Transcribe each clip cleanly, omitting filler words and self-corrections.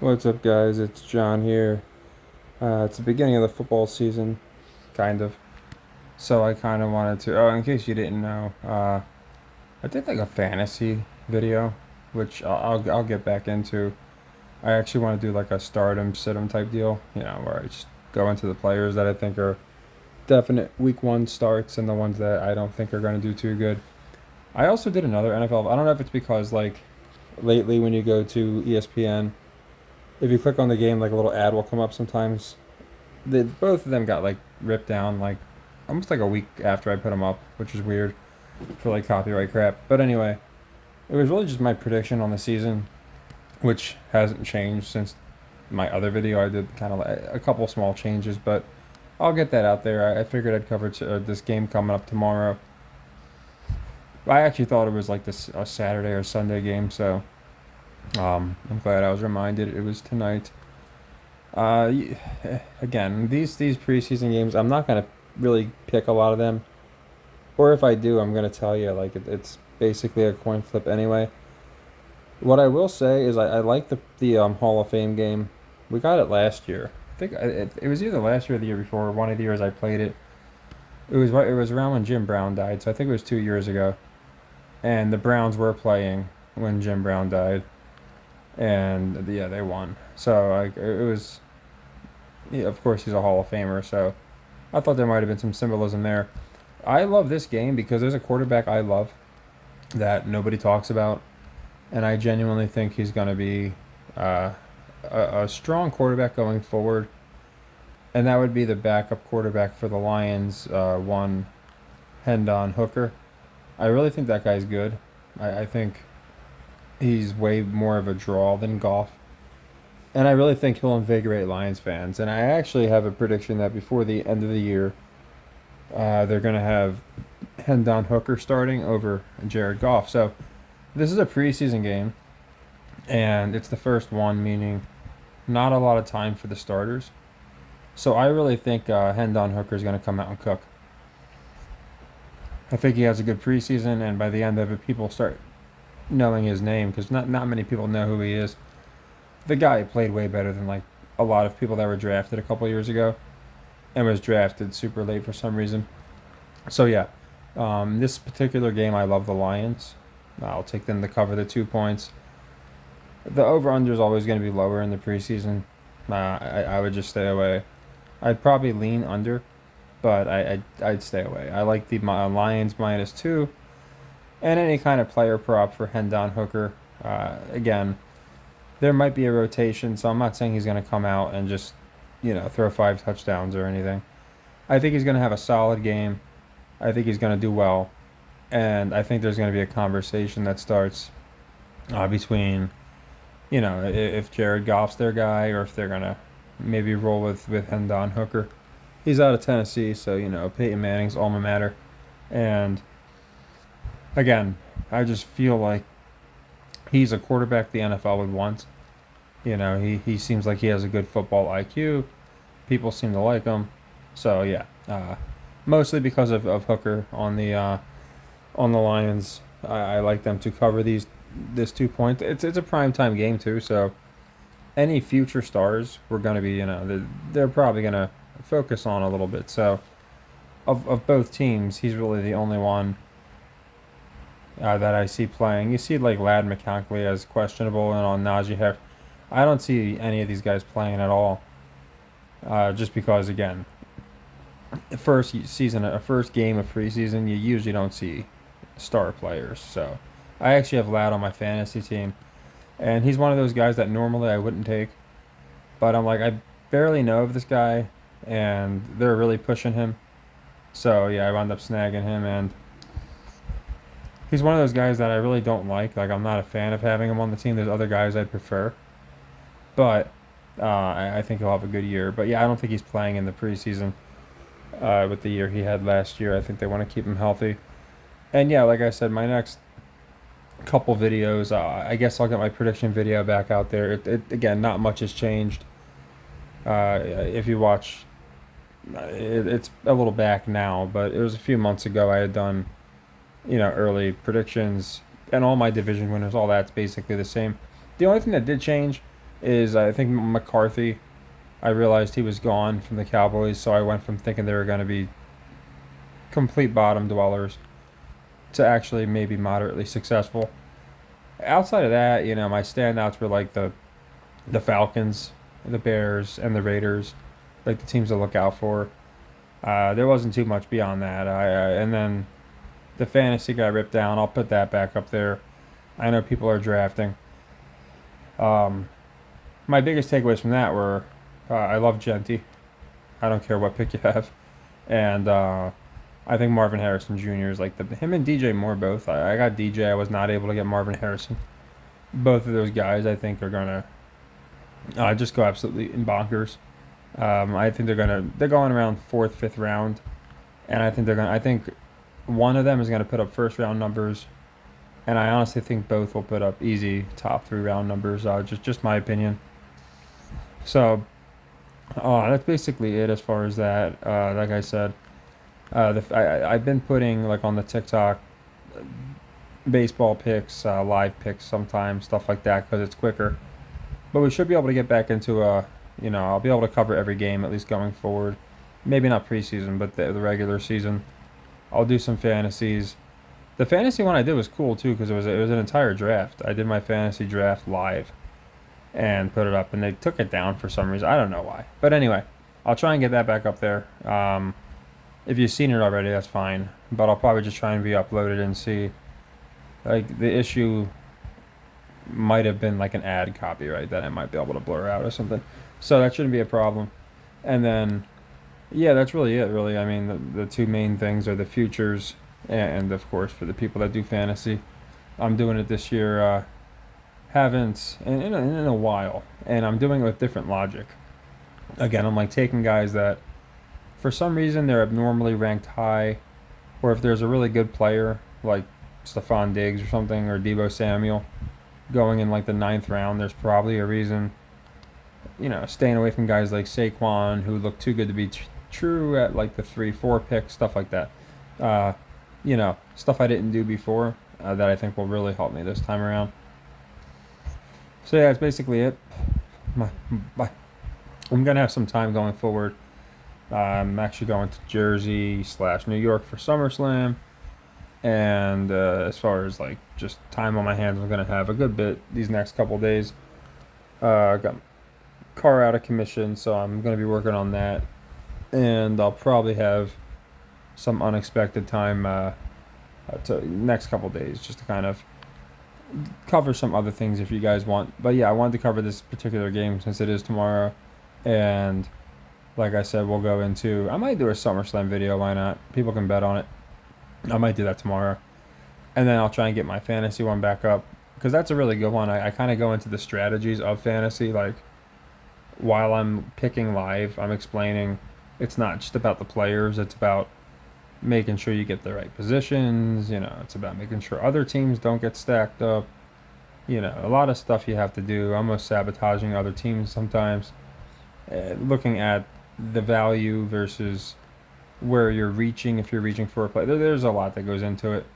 What's up, guys? It's John here. It's the beginning of the football season, kind of. So I kind of wanted to. Oh, in case you didn't know, I did like a fantasy video, which I'll get back into. I actually want to do like a stardom, sit 'em type deal. Where I just go into the players that I think are definite week one starts and the ones that I don't think are going to do too good. I also did another NFL. I don't know if it's because like lately when you go to ESPN, if you click on the game, like a little ad will come up sometimes. Both of them got like ripped down like almost like a week after I put them up, which is weird for like copyright crap. But anyway, it was really just my prediction on the season, which hasn't changed since my other video. I did kind of like a couple small changes, but I'll get that out there. I figured I'd cover this game coming up tomorrow. I actually thought it was like this a Saturday or Sunday game, so I'm glad I was reminded it was tonight. Uh, Again, these preseason games, I'm not gonna really pick a lot of them, or if I do, I'm gonna tell you like it's basically a coin flip anyway. What I will say is I like the Hall of Fame game. We got it last year. I think it was either last year or the year before. One of the years I played it. It was around when Jim Brown died, so I think it was 2 years ago. And the Browns were playing when Jim Brown died, and yeah, they won. So like it was, yeah, of course he's a Hall of Famer, so I thought there might have been some symbolism there. I love this game because there's a quarterback I love that nobody talks about, and I genuinely think he's going to be uh, a strong quarterback going forward, and that would be the backup quarterback for the Lions, one Hendon Hooker. I really think that guy's good. I think he's way more of a draw than Goff. And I really think he'll invigorate Lions fans. And I actually have a prediction that before the end of the year, they're going to have Hendon Hooker starting over Jared Goff. So this is a preseason game, and it's the first one, meaning not a lot of time for the starters. So I really think Hendon Hooker is going to come out and cook. I think he has a good preseason, and by the end of it, people start knowing his name because not many people know who he is. The guy played way better than like a lot of people that were drafted a couple years ago, and was drafted super late for some reason. So yeah, this particular game, I love the Lions. I'll take them to cover the 2 points. The over under is always going to be lower in the preseason. I would just stay away. I'd probably lean under, but I'd stay away. I like the Lions -2, and any kind of player prop for Hendon Hooker. Again, there might be a rotation, so I'm not saying he's going to come out and just, throw 5 touchdowns or anything. I think he's going to have a solid game. I think he's going to do well. And I think there's going to be a conversation that starts between, if Jared Goff's their guy or if they're going to maybe roll with Hendon Hooker. He's out of Tennessee, so, Peyton Manning's alma mater. And again, I just feel like he's a quarterback the NFL would want. He seems like he has a good football IQ. People seem to like him. So yeah, mostly because of Hooker on the Lions. I like them to cover this 2 points. It's a primetime game too, so any future stars we're gonna be they're probably gonna focus on a little bit. So of both teams, he's really the only one that I see playing. You see like Lad McConkey as questionable and on Najee Harris. I don't see any of these guys playing at all. Just because again, first game of preseason, you usually don't see star players. So I actually have Lad on my fantasy team, and he's one of those guys that normally I wouldn't take, but I'm like I barely know of this guy, and they're really pushing him. So yeah, I wound up snagging him, and he's one of those guys that I really don't like. Like I'm not a fan of having him on the team. There's other guys I'd prefer, but I think he'll have a good year. But yeah, I don't think he's playing in the preseason with the year he had last year. I think they want to keep him healthy. And yeah, like I said, my next couple videos, I guess I'll get my prediction video back out there. Again, not much has changed. If you watch, it's a little back now, but it was a few months ago I had done, early predictions and all my division winners. All that's basically the same. The only thing that did change is I think McCarthy. I realized he was gone from the Cowboys, so I went from thinking they were going to be complete bottom dwellers to actually maybe moderately successful. Outside of that, my standouts were like the Falcons, the Bears, and the Raiders, like the teams to look out for. There wasn't too much beyond that. And then the fantasy got ripped down. I'll put that back up there. I know people are drafting. Um, my biggest takeaways from that were I love Genty. I don't care what pick you have, and I think Marvin Harrison Jr. is like him and DJ Moore both. I got DJ. I was not able to get Marvin Harrison. Both of those guys, I think, are gonna just go absolutely in bonkers. I think they're going around fourth, fifth round, and I think one of them is gonna put up first round numbers, and I honestly think both will put up easy top 3 round numbers. Just my opinion. So that's basically it as far as that. Like I said, I've been putting like on the TikTok baseball picks, live picks sometimes, stuff like that because it's quicker. But we should be able to get back into I'll be able to cover every game at least going forward. Maybe not preseason, but the regular season. I'll do some fantasies. The fantasy one I did was cool too because it was an entire draft. I did my fantasy draft live and put it up, and they took it down for some reason. I don't know why, but anyway, I'll try and get that back up there. If you've seen it already, that's fine. But I'll probably just try and re-upload it and see. Like the issue might have been like an ad copyright that I might be able to blur out or something. So that shouldn't be a problem. And then, yeah, that's really it. Really, I mean, the two main things are the futures, and of course for the people that do fantasy, I'm doing it this year. Haven't in a while, and I'm doing it with different logic. Again, I'm like taking guys that for some reason they're abnormally ranked high, or if there's a really good player like Stephon Diggs or something, or Deebo Samuel going in like the 9th round, there's probably a reason. Staying away from guys like Saquon who look too good to be true at like the 3-4 pick, stuff like that. Stuff I didn't do before that I think will really help me this time around. So yeah, that's basically it. I'm gonna have some time going forward. I'm actually going to Jersey/New York for SummerSlam, and as far as like just time on my hands, I'm gonna have a good bit these next couple days. I got car out of commission, so I'm gonna be working on that, and I'll probably have some unexpected time to next couple days just to kind of cover some other things if you guys want. But yeah, I wanted to cover this particular game since it is tomorrow, and like I said, we'll go into. I might do a SummerSlam video. Why not? People can bet on it. I might do that tomorrow, and then I'll try and get my fantasy one back up because that's a really good one. I kind of go into the strategies of fantasy, like while I'm picking live, I'm explaining. It's not just about the players. It's about making sure you get the right positions. It's about making sure other teams don't get stacked up. A lot of stuff you have to do, almost sabotaging other teams sometimes. Looking at the value versus where you're reaching, if you're reaching for a play. There's a lot that goes into it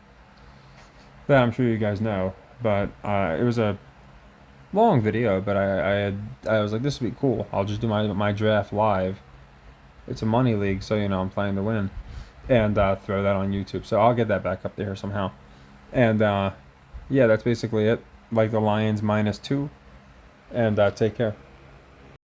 that I'm sure you guys know. But it was a long video, but I was like, this would be cool. I'll just do my draft live. It's a money league, so I'm playing to win. And throw that on YouTube. So I'll get that back up there somehow. And yeah, that's basically it. Like the Lions -2. And take care.